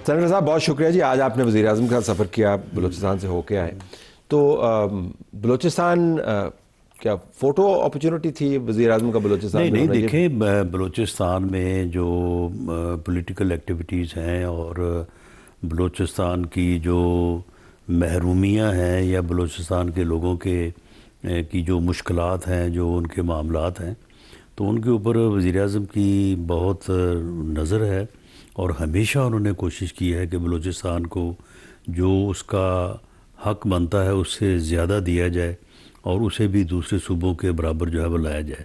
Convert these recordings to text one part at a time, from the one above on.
Senator صاحب بہت شکریہ جی، آج آپ نے وزیر اعظم کا سفر کیا، بلوچستان سے ہو کے آئے، تو بلوچستان کیا فوٹو اپرچونٹی تھی وزیر اعظم کا بلوچستان میں؟ نہیں دیکھیں، بلوچستان میں جو پولیٹیکل ایکٹیویٹیز ہیں اور بلوچستان کی جو محرومیاں ہیں یا بلوچستان کے لوگوں کی جو مشکلات ہیں، جو ان کے معاملات ہیں، تو ان کے اوپر وزیر اعظم کی بہت نظر ہے، اور ہمیشہ انہوں نے کوشش کی ہے کہ بلوچستان کو جو اس کا حق بنتا ہے اس سے زیادہ دیا جائے اور اسے بھی دوسرے صوبوں کے برابر جو ہے وہ لایا جائے۔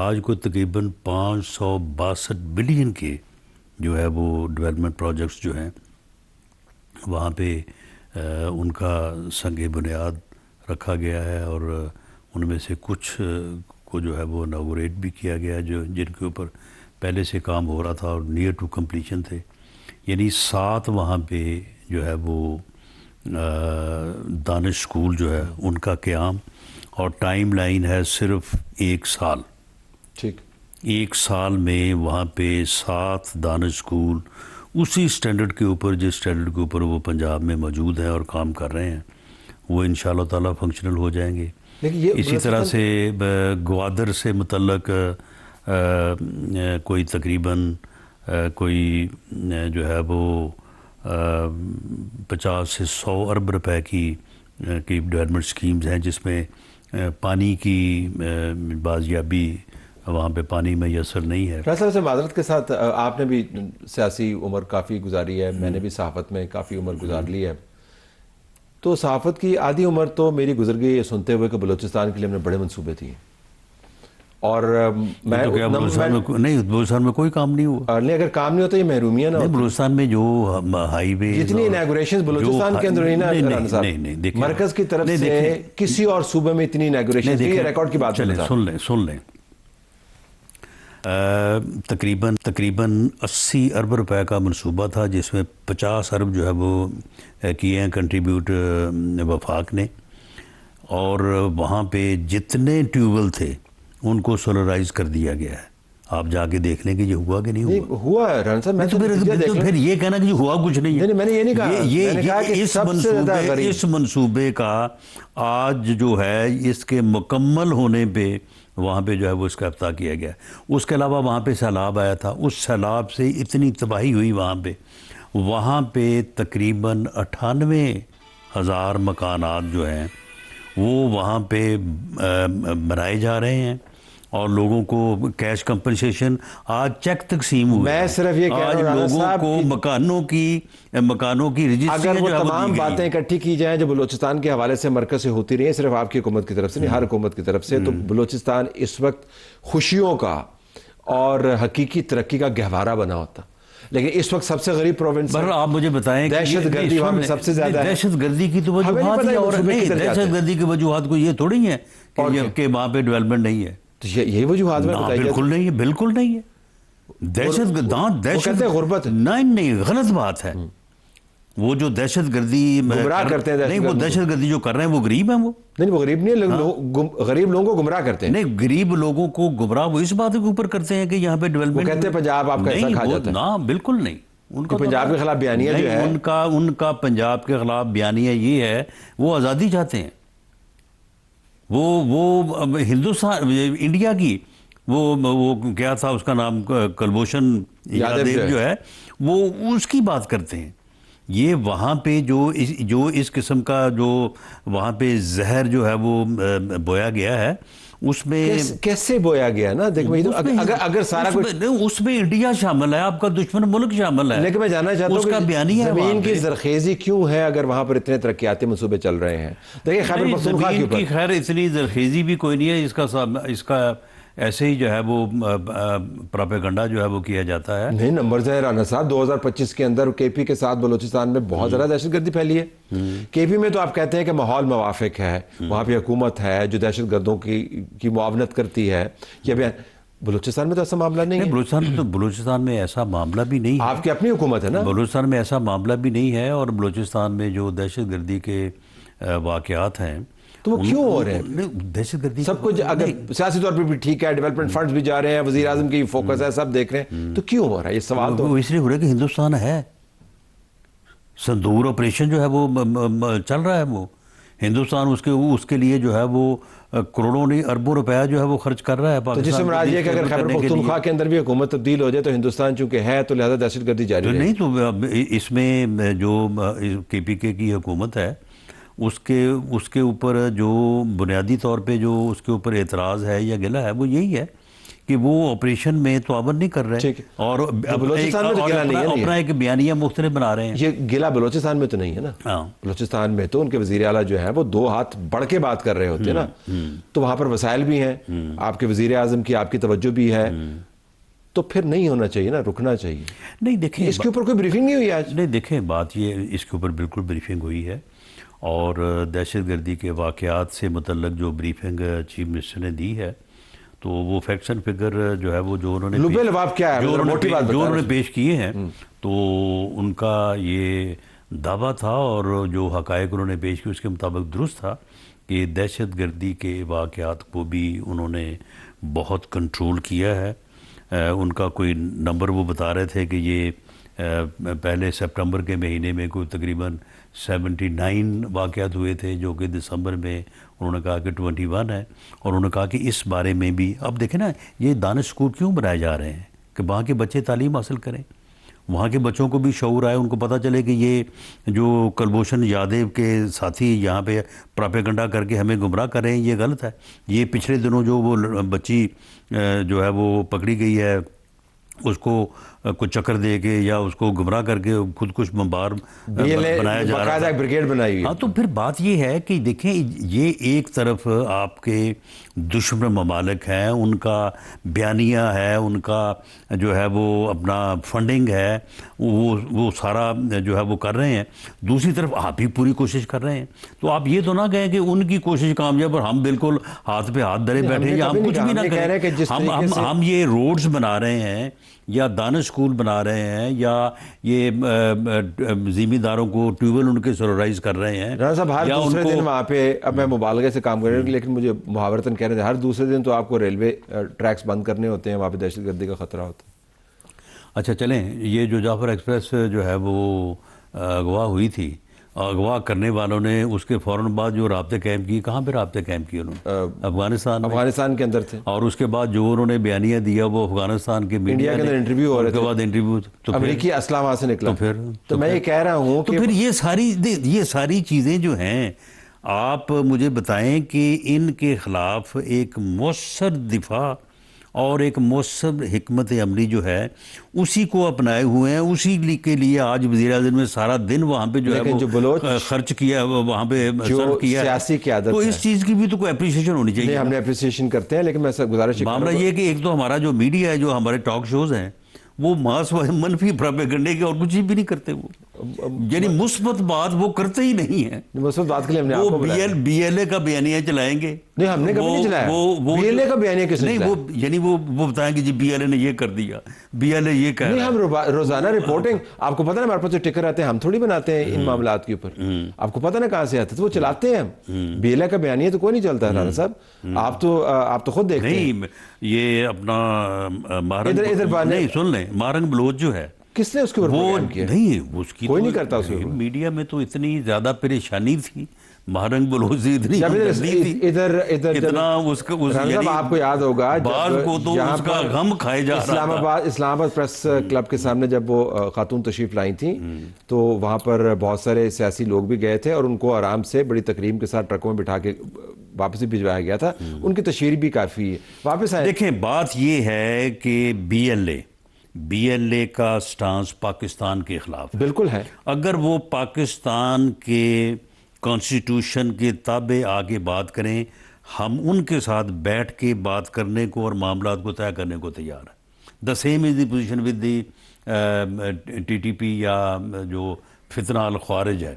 آج کو تقریباً 562 بلین کے جو ہے وہ ڈیولپمنٹ پروجیکٹس جو ہیں وہاں پہ ان کا سنگ بنیاد رکھا گیا ہے، اور ان میں سے کچھ کو جو ہے وہ انوگریٹ بھی کیا گیا، جن کے اوپر پہلے سے کام ہو رہا تھا اور نیئر ٹو کمپلیشن تھے۔ یعنی 7 وہاں پہ جو ہے وہ دانش اسکول جو ہے ان کا قیام، اور ٹائم لائن ہے صرف 1 سال۔ ٹھیک، 1 سال میں وہاں پہ 7 دانش اسکول اسی سٹینڈرڈ کے اوپر، جس سٹینڈرڈ کے اوپر وہ پنجاب میں موجود ہیں اور کام کر رہے ہیں، وہ انشاءاللہ تعالیٰ فنکشنل ہو جائیں گے۔ اسی طرح سے گوادر سے متعلق کوئی تقریباً کوئی جو ہے وہ 50 سے 100 ارب روپے کی ڈیولپمنٹ سکیمز ہیں، جس میں پانی کی بازیابی، وہاں پہ پانی میسر نہیں ہے۔ راجہ صاحب سے معذرت کے ساتھ، آپ نے بھی سیاسی عمر کافی گزاری ہے، میں نے بھی صحافت میں کافی عمر گزار لی ہے، تو صحافت کی آدھی عمر تو میری گزر گئی یہ سنتے ہوئے کہ بلوچستان کے لیے ہم نے بڑے منصوبے تھے، اور بلوچستان میں کوئی کام نہیں ہوا۔ نہیں، اگر کام نہیں ہوتا یہ محرومیاں نہ ہوتی۔ بلوچستان میں جو ہائی وے، جتنی انیگوریشنز بلوچستان کے اندر ہوئی نا رانا صاحب، مرکز کی طرف سے کسی اور صوبے میں اتنی انیگوریشنز نہیں، یہ ریکارڈ کی بات ہے۔ سن لیں تقریباً 80 ارب روپے کا منصوبہ تھا، جس میں 50 ارب جو ہے وہ کیے ہیں کنٹریبیوٹ وفاق نے، اور وہاں پہ جتنے ٹیوبویل تھے ان کو سولرائز کر دیا گیا ہے۔ آپ جا کے دیکھ لیں کہ یہ ہوا کہ نہیں ہوا۔ ہوا ہے رانا صاحب، تو پھر یہ کہنا کہ ہوا کچھ نہیں ہے۔ میں نے یہ نہیں کہا، میں نے کہا کہ اس منصوبے کا آج جو ہے اس کے مکمل ہونے پہ وہاں پہ جو ہے وہ اس کا افتتاح کیا گیا۔ اس کے علاوہ وہاں پہ سیلاب آیا تھا، اس سیلاب سے اتنی تباہی ہوئی وہاں پہ تقریباً 98,000 مکانات جو ہیں وہ وہاں پہ بنائے جا رہے ہیں، اور لوگوں کو کیش کمپنسیشن، آج چیک تقسیم ہوئے۔ میں صرف یہ کہہ رہا ہوں رانا صاحب، لوگوں کو مکانوں کی رجسٹری، اگر وہ تمام باتیں اکٹھی کی جائیں جو بلوچستان کے حوالے سے مرکز سے ہوتی رہی ہیں، صرف آپ کی حکومت کی طرف سے نہیں، ہر حکومت کی طرف سے، تو بلوچستان اس وقت خوشیوں کا اور حقیقی ترقی کا گہوارہ بنا ہوتا۔ لیکن اس وقت سب سے غریب پروونس ہے۔ آپ مجھے بتائیں، دہشت گردی وہاں سب سے زیادہ ہے۔ دہشت گردی کی تو وجوہات ہی اور نہیں، دہشت گردی کی وجوہات کو یہ تھوڑی ہے کہ وہاں پہ ڈیولپمنٹ نہیں ہے۔ تو یہی وجوہات میں بتائیے۔ بالکل نہیں ہے، بالکل نہیں ہے۔ دہشت غربت نہیں، غلط بات ہے۔ وہ جو دہشت گردی گمراہ کرتے ہیں، نہیں، وہ دہشت گردی جو کر رہے ہیں وہ غریب ہیں، وہ نہیں، وہ غریب نہیں ہے، غریب لوگوں کو گمراہ کرتے ہیں۔ نہیں، غریب لوگوں کو گمراہ وہ اس بات کے اوپر کرتے ہیں کہ یہاں پہ ڈیولپمنٹ، وہ کہتے ہیں پنجاب آپ کا ایسا کھا جاتا ہے۔ نا، بالکل نہیں۔ ان کا پنجاب کے خلاف بیانیہ جو ہے، ان کا پنجاب کے خلاف بیانیہ یہ ہے، وہ آزادی چاہتے ہیں۔ وہ ہندوستان، انڈیا کی وہ کیا تھا اس کا نام، کلبھوشن یادیو جو ہے، وہ اس کی بات کرتے ہیں۔ یہ وہاں پہ جو اس قسم کا جو وہاں پہ زہر جو ہے وہ بویا گیا ہے، اس میں کیسے بویا گیا نا؟ اگر سارا کچھ اس میں انڈیا شامل ہے، آپ کا دشمن ملک شامل ہے، لیکن میں جاننا چاہتا ہوں اس کا بیانیہ ہے زمین کی زرخیزی کیوں ہے اگر وہاں پر اتنے ترقیاتی منصوبے چل رہے ہیں؟ دیکھیں خیبر پختونخوا کے اوپر خیر اتنی زرخیزی بھی کوئی نہیں ہے، اس کا ایسے ہی جو ہے وہ پراپیگنڈا جو ہے وہ کیا جاتا ہے۔ نہیں، نمبرز ہیں رانا صاحب، 2025 کے اندر کے پی کے ساتھ بلوچستان میں بہت زیادہ دہشت گردی پھیلی ہے۔ کے پی میں تو آپ کہتے ہیں کہ ماحول موافق ہے، وہاں پہ حکومت ہے جو دہشت گردوں کی معاونت کرتی ہے، بلوچستان میں تو ایسا معاملہ نہیں ہے۔ بلوچستان میں ایسا معاملہ بھی نہیں ہے، آپ کی اپنی حکومت ہے نا۔ بلوچستان میں ایسا معاملہ بھی نہیں ہے، اور بلوچستان میں جو دہشت گردی کے واقعات ہیں تو وہ کیوں ہو رہے ہیں؟ دہشت گردی سب کچھ اگر سیاسی طور پہ بھی ٹھیک ہے، ڈیولپمنٹ فنڈز بھی جا رہے ہیں، وزیر اعظم کی فوکس ہے، سب دیکھ رہے ہیں، تو کیوں ہو رہا ہے یہ سوال؟ تو اس لیے ہو رہا ہے کہ ہندوستان ہے، سندور آپریشن جو ہے وہ چل رہا ہے، وہ ہندوستان اس کے لیے جو ہے وہ کروڑوں نہیں اربوں روپیہ جو ہے وہ خرچ کر رہا ہے تو جس سے مراد یہ کہ اگر خیبر پختونخوا کے اندر بھی حکومت تبدیل ہو جائے تو ہندوستان چونکہ ہے تو لہذا دہشت گردی جاری رہے. نہیں تو اس میں جو کے پی کے کی حکومت ہے اس کے اوپر جو بنیادی طور پہ جو اس کے اوپر اعتراض ہے یا گلہ ہے وہ یہی ہے کہ وہ آپریشن میں تعاون نہیں کر رہے اور اپنا ایک بیانیہ مختلف بنا رہے ہیں. یہ گلہ بلوچستان میں تو نہیں ہے نا. بلوچستان میں تو ان کے وزیر اعلیٰ جو ہیں وہ 2 ہاتھ بڑھ کے بات کر رہے ہوتے ہیں نا. تو وہاں پر وسائل بھی ہیں، آپ کے وزیر اعظم کی آپ کی توجہ بھی ہے، تو پھر نہیں ہونا چاہیے نا، رکنا چاہیے. نہیں دیکھیں اس کے اوپر کوئی بریفنگ نہیں ہوئی آج؟ نہیں دیکھیں، بات یہ اس کے اوپر بالکل بریفنگ ہوئی ہے اور دہشت گردی کے واقعات سے متعلق جو بریفنگ چیف منسٹر نے دی ہے تو وہ فیکٹس اینڈ فگر جو ہے وہ جو انہوں نے پیش کیے ہیں تو ان کا یہ دعویٰ تھا اور جو حقائق انہوں نے پیش کیے اس کے مطابق درست تھا کہ دہشت گردی کے واقعات کو بھی انہوں نے بہت کنٹرول کیا ہے. ان کا کوئی نمبر وہ بتا رہے تھے کہ یہ پہلے سپٹمبر کے مہینے میں کوئی تقریباً 79 واقعات ہوئے تھے جو کہ دسمبر میں انہوں نے کہا کہ 21 ہے. اور انہوں نے کہا کہ اس بارے میں بھی اب دیکھیں نا یہ دانش اسکول کیوں بنائے جا رہے ہیں کہ وہاں کے بچے تعلیم حاصل کریں، وہاں کے بچوں کو بھی شعور آئے، ان کو پتہ چلے کہ یہ جو کلبھوشن یادیو کے ساتھی یہاں پہ پراپیگنڈا کر کے ہمیں گمراہ کر رہے ہیں یہ غلط ہے. یہ پچھلے دنوں جو وہ بچی جو ہے وہ پکڑی گئی ہے اس کو کچھ چکر دے کے یا اس کو گمراہ کر کے خود کچھ بمبار بنایا جا رہا ہے، بریگیڈ بنائی ہوئی. ہاں تو پھر بات یہ ہے کہ دیکھیں یہ ایک طرف آپ کے دشمن ممالک ہیں، ان کا بیانیہ ہے، ان کا جو ہے وہ اپنا فنڈنگ ہے، وہ سارا جو ہے وہ کر رہے ہیں. دوسری طرف آپ بھی پوری کوشش کر رہے ہیں. تو آپ یہ تو نہ کہیں کہ ان کی کوشش کامیاب اور ہم بالکل ہاتھ پہ ہاتھ دھرے بیٹھے یا ہم کچھ بھی نہ کریں. ہم یہ روڈز بنا رہے ہیں یا دانش اسکول بنا رہے ہیں یا یہ زمینداروں کو ٹیوبویل ان کے سولرائز کر رہے ہیں. رانا صاحب ہر دوسرے دن وہاں پہ، اب میں مبالغے سے کام کر رہا ہوں لیکن مجھے محاورتاً کہہ رہے تھے ہر دوسرے دن تو آپ کو ریلوے ٹریکس بند کرنے ہوتے ہیں، وہاں پہ دہشت گردی کا خطرہ ہوتا ہے. اچھا چلیں، یہ جو جعفر ایکسپریس جو ہے وہ اغوا ہوئی تھی، اغوا کرنے والوں نے اس کے فوراً بعد جو رابطے قائم کیے، کہاں پہ رابطے قائم کیے انہوں نے؟ افغانستان کے اندر تھے. اور اس کے بعد جو انہوں نے بیانیہ دیا وہ افغانستان کے انڈیا کے اندر انٹرویو ہو رہے تھے، اس کے بعد انٹرویو امریکی اسلحہ وہاں سے نکلا. تو میں یہ کہہ رہا ہوں تو پھر یہ ساری چیزیں جو ہیں آپ مجھے بتائیں کہ ان کے خلاف ایک مؤثر دفاع اور ایک مؤثر حکمت عملی جو ہے اسی کو اپنائے ہوئے ہیں. اسی کے لیے آج وزیر اعظم نے سارا دن وہاں پہ جو ہے وہ خرچ کیا، وہاں پہ صرف کیا سیاسی قیادت. تو اس چیز کی بھی تو کوئی اپریشیشن ہونی چاہیے. ہم نے اپریشیشن کرتے ہیں لیکن میں گزارش معاملہ یہ کہ ایک تو ہمارا جو میڈیا ہے، جو ہمارے ٹاک شوز ہیں، وہ ماس منفی پراپیگنڈے کے اور کچھ بھی نہیں کرتے. وہ یعنی مثبت بات وہ کرتے ہی نہیں ہیں. مثبت بات کے لیے ہم نے آپ کو بلایا. بی ایل اے کا بیانیہ چلائیں گے. نہیں ہم نے کبھی نہیں چلایا. بی ایل اے کا بیانیہ کس نے نہیں؟ وہ یعنی وہ بتائیں کہ جی بی ایل اے نے یہ کر دیا، بی ایل اے یہ کہہ رہا ہے. نہیں ہم روزانہ رپورٹنگ، آپ کو پتہ ہے ہمارے پاس جو ٹکر آتے ہیں ہم تھوڑی بناتے ہیں ان معاملات کے اوپر. آپ کو پتہ نا کہاں سے آتے تو وہ چلاتے ہیں ہم. بی ایل اے کا بیانیہ تو کوئی نہیں چلتا ہے رانا صاحب. آپ تو خود دیکھتے ہیں. نہیں یہ اپنا نہیں سن لیں، مارنگ بلوچ جو ہے کس نے اس کے اوپر بیان کیا؟ نہیں اس کی کوئی نہیں کرتا. اس میڈیا میں تو اتنی زیادہ پریشانی تھی، مہرنگ بلوچ اتنی ادھر اتنا اس کا آپ کو یاد ہوگا بعض کو تو اس کا غم کھائے جا رہا تھا. اسلام آباد پریس کلب کے سامنے جب وہ خاتون تشریف لائی تھیں تو وہاں پر بہت سارے سیاسی لوگ بھی گئے تھے اور ان کو آرام سے بڑی تکریم کے ساتھ ٹرکوں میں بٹھا کے واپس بھی بھجوایا گیا تھا. ان کی تشہیر بھی کافی ہے. واپس آئے. دیکھیں بات یہ ہے کہ بی ایل اے کا سٹانس پاکستان کے خلاف بالکل ہے. اگر وہ پاکستان کے کانسٹیٹیوشن کے تابع آگے بات کریں، ہم ان کے ساتھ بیٹھ کے بات کرنے کو اور معاملات کو طے کرنے کو تیار ہیں. The same is the position with the T T P یا جو فتنہ الخوارج ہے.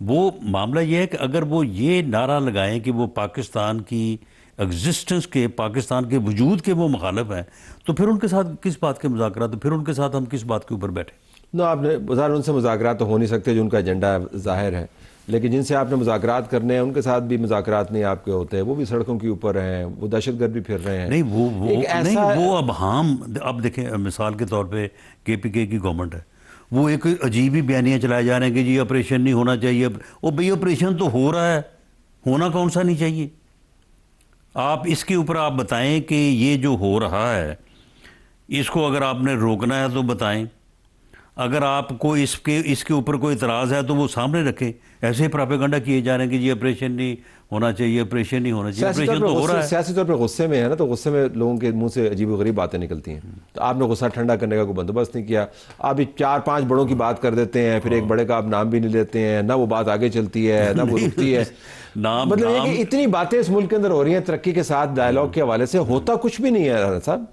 وہ معاملہ یہ ہے کہ اگر وہ یہ نعرہ لگائیں کہ وہ پاکستان کی ایگزسٹنس کے، پاکستان کے وجود کے وہ مخالف ہیں، تو پھر ان کے ساتھ کس بات کے مذاکرات، پھر ان کے ساتھ ہم کس بات کے اوپر بیٹھیں؟ نو آپ نے بظاہر ان سے مذاکرات تو ہو نہیں سکتے جو ان کا ایجنڈا ظاہر ہے، لیکن جن سے آپ نے مذاکرات کرنے ہیں ان کے ساتھ بھی مذاکرات نہیں آپ کے ہوتے. وہ بھی سڑکوں کے اوپر ہیں، وہ دہشت گرد بھی پھر رہے ہیں. نہیں وہ اب ہم اب دیکھیں مثال کے طور پہ کے پی کے کی گورنمنٹ ہے، وہ ایک عجیب ہی بیانیاں چلائے جا رہے ہیں کہ جی آپریشن نہیں ہونا چاہیے. وہ بھئی آپریشن تو ہو رہا ہے, ہونا کون سا نہیں چاہیے. آپ اس کے اوپر آپ بتائیں کہ یہ جو ہو رہا ہے اس کو اگر آپ نے روکنا ہے تو بتائیں, اگر آپ کو اس کے اوپر کوئی اعتراض ہے تو وہ سامنے رکھیں. ایسے پراپیگنڈا کیے جا رہے ہیں کہ جی آپریشن نہیں ہونا چاہیے, آپریشن نہیں ہونا چاہیے. آپریشن تو ہو رہا ہے. سیاسی طور پہ غصے میں ہے نا, تو غصے میں لوگوں کے منہ سے عجیب و غریب باتیں نکلتی ہیں. تو آپ نے غصہ ٹھنڈا کرنے کا کوئی بندوبست نہیں کیا. آپ 4-5 بڑوں کی بات کر دیتے ہیں, پھر ایک بڑے کا آپ نام بھی نہیں لیتے ہیں, نہ وہ بات آگے چلتی ہے نہ وہ رکتی ہے. مطلب یہ کہ اتنی باتیں اس ملک کے اندر ہو رہی ہیں ترقی کے ساتھ ڈائلاگ کے حوالے سے, ہوتا کچھ بھی نہیں ہے. رانا صاحب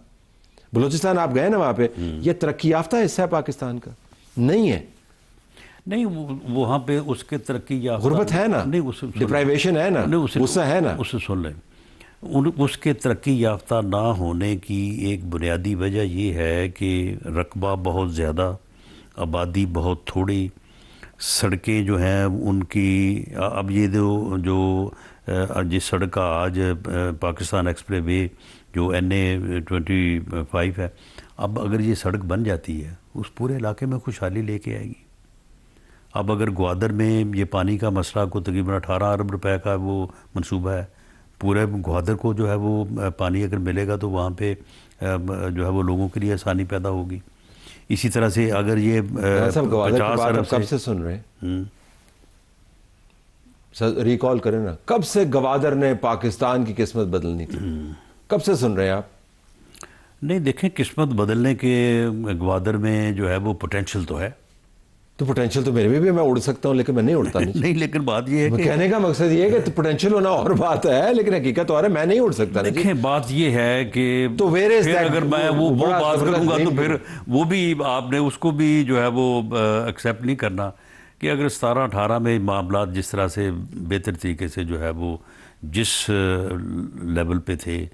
بلوچستان آپ گئے نا, وہاں پہ یہ ترقی یافتہ حصہ ہے پاکستان کا نہیں ہے. نہیں وہاں پہ اس کے ترقی یافتہ غربت ہے نا, ڈپرائیویشن ہے نا, غصہ ہے نا. اسے سن لیں, اس کے ترقی یافتہ نہ ہونے کی ایک بنیادی وجہ یہ ہے کہ رقبہ بہت زیادہ, آبادی بہت تھوڑی, سڑکیں جو ہیں ان کی, اب یہ جو جس سڑک کا آج پاکستان ایکسپریس وے جو NA-25 ہے, اب اگر یہ سڑک بن جاتی ہے اس پورے علاقے میں خوشحالی لے کے آئے گی. اب اگر گوادر میں یہ پانی کا مسئلہ کو تقریباً 18 ارب روپے کا وہ منصوبہ ہے, پورے گوادر کو جو ہے وہ پانی اگر ملے گا تو وہاں پہ جو ہے وہ لوگوں کے لیے آسانی پیدا ہوگی. اسی طرح سے اگر یہ 50 ارب کب سے سن رہے ہیں, ریکال کریں نا, کب سے گوادر نے پاکستان کی قسمت بدلنی تھی, کب سے سن رہے ہیں آپ؟ نہیں دیکھیں, قسمت بدلنے کے گوادر میں جو ہے وہ پوٹینشل تو ہے. تو پوٹینشل تو میرے بھی میں اڑ سکتا ہوں, لیکن میں نہیں اڑتا. نہیں, لیکن بات یہ ہے کہ کہنے کا مقصد یہ ہے کہ پوٹینشل ہونا اور بات ہے, لیکن حقیقت اور ہے میں نہیں اڑ سکتا. دیکھیں بات یہ ہے کہ تو اگر میں وہ بات کروں گا تو پھر وہ بھی آپ نے اس کو بھی جو ہے وہ ایکسیپٹ نہیں کرنا کہ اگر 17-18 میں معاملات جس طرح سے بہتر طریقے سے جو ہے وہ جس لیول پہ تھے,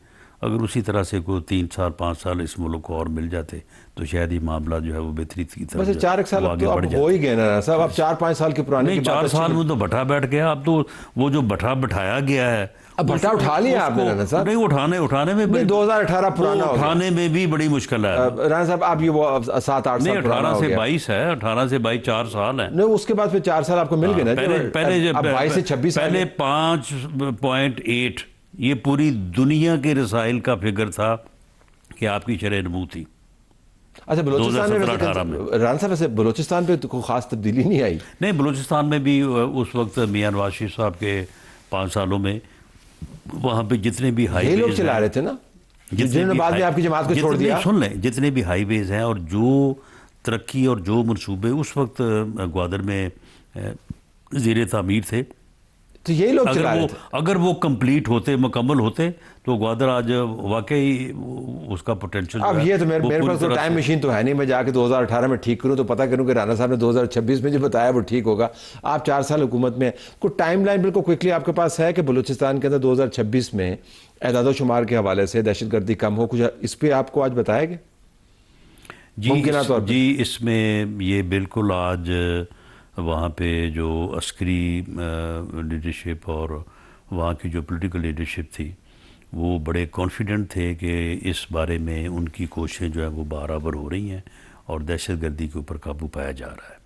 اگر اسی طرح سے کوئی 3 سال 5 سال اس ملک کو اور مل جاتے تو شاید یہ معاملہ جو ہے وہ بہتری کی طرف بس 4 سال اب تو اب ہو ہی گئے نا صاحب. اب 4-5 سال کے پرانے نہیں, 4 سال میں تو بٹھا بیٹھ گیا. اب تو وہ جو بٹھایا گیا ہے, اب بٹھا اٹھا لیا آپ نے رانا صاحب. نہیں, اٹھانے میں 2018 پرانا ہو گیا, اٹھانے میں بھی بڑی مشکل ہے رانا صاحب. آپ یہ وہ 7-8 سال پرانا ہو گیا. 18 سے 22 ہے, 18 سے 22 4 سال ہیں. نہیں, اس کے بعد پھر 4 سال آپ کو مل گئے نا. پہلے 22 سے 26 پہلے 5.8 یہ پوری دنیا کے رسائل کا فگر تھا کہ آپ کی شرح نمو تھی. اچھا, بلوچستان میں رانا صاحب ویسے بلوچستان پہ کوئی خاص تبدیلی نہیں آئی؟ نہیں, بلوچستان میں بھی اس وقت میاں نواز شریف صاحب کے 5 سالوں میں وہاں پہ جتنے بھی ہائی ویز لوگ چلا رہے تھے نا, جنہوں نے بعد میں آپ کی جماعت کو چھوڑ دیا. سن لیں, جتنے بھی ہائی ویز ہیں اور جو ترقی اور جو منصوبے اس وقت گوادر میں زیر تعمیر تھے, تو یہی لوگ چلا رہے تھے. اگر وہ کمپلیٹ ہوتے, مکمل ہوتے تو گوادر آج واقعی اس کا پوٹینشل. اب یہ تو میرے پاس تو ٹائم مشین تو ہے نہیں, میں جا کے 2018 میں ٹھیک کروں تو پتہ کروں کہ رانا صاحب نے 2026 میں جو بتایا وہ ٹھیک ہوگا. آپ 4 سال حکومت میں, کوئی ٹائم لائن بالکل کوئکلی آپ کے پاس ہے کہ بلوچستان کے اندر 2026 میں اعداد و شمار کے حوالے سے دہشت گردی کم ہو, کچھ اس پہ آپ کو آج بتایا گیا؟ جی, اس میں یہ بالکل آج وہاں پہ جو عسکری لیڈرشپ اور وہاں کی جو پولیٹیکل لیڈرشپ تھی وہ بڑے کانفیڈنٹ تھے کہ اس بارے میں ان کی کوششیں جو ہیں وہ برابر ہو رہی ہیں اور دہشت گردی کے اوپر قابو پایا جا رہا ہے.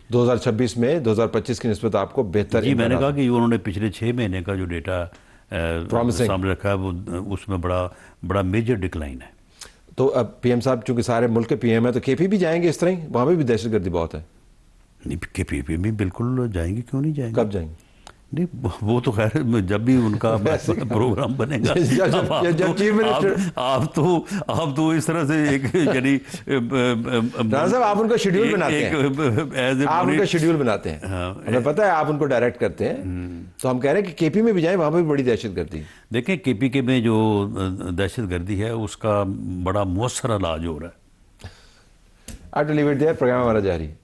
2026 میں 2025 کی نسبت آپ کو بہتر. جی, میں نے کہا کہ انہوں نے پچھلے 6 مہینے کا جو ڈیٹا سامنے رکھا ہے وہ اس میں بڑا میجر ڈکلائن ہے. تو اب پی ایم صاحب چونکہ سارے ملک کے پی ایم ہیں تو کے پی بھی جائیں گے اس طرح ہی, وہاں پہ بھی دہشت گردی بہت ہے. نہیں, کے پی بھی بالکل جائیں گے, کیوں نہیں جائیں گے. کب جائیں گے؟ نہیں, وہ تو خیر جب بھی ان کا پروگرام بنے گا. آپ تو اس طرح سے ایک یعنی صاحب آپ ان کا شیڈیول بناتے ہیں, آپ ان کا شیڈیول بناتے ہیں, ہمیں پتہ ہے آپ ان کو ڈائریکٹ کرتے ہیں. تو ہم کہہ رہے ہیں کہ کے پی میں بھی جائیں, وہاں پہ بھی بڑی دہشت گردی ہے. دیکھیں, کے پی کے میں جو دہشت گردی ہے اس کا بڑا مؤثر علاج ہو رہا ہے. پروگرام ہمارا جاری ہے.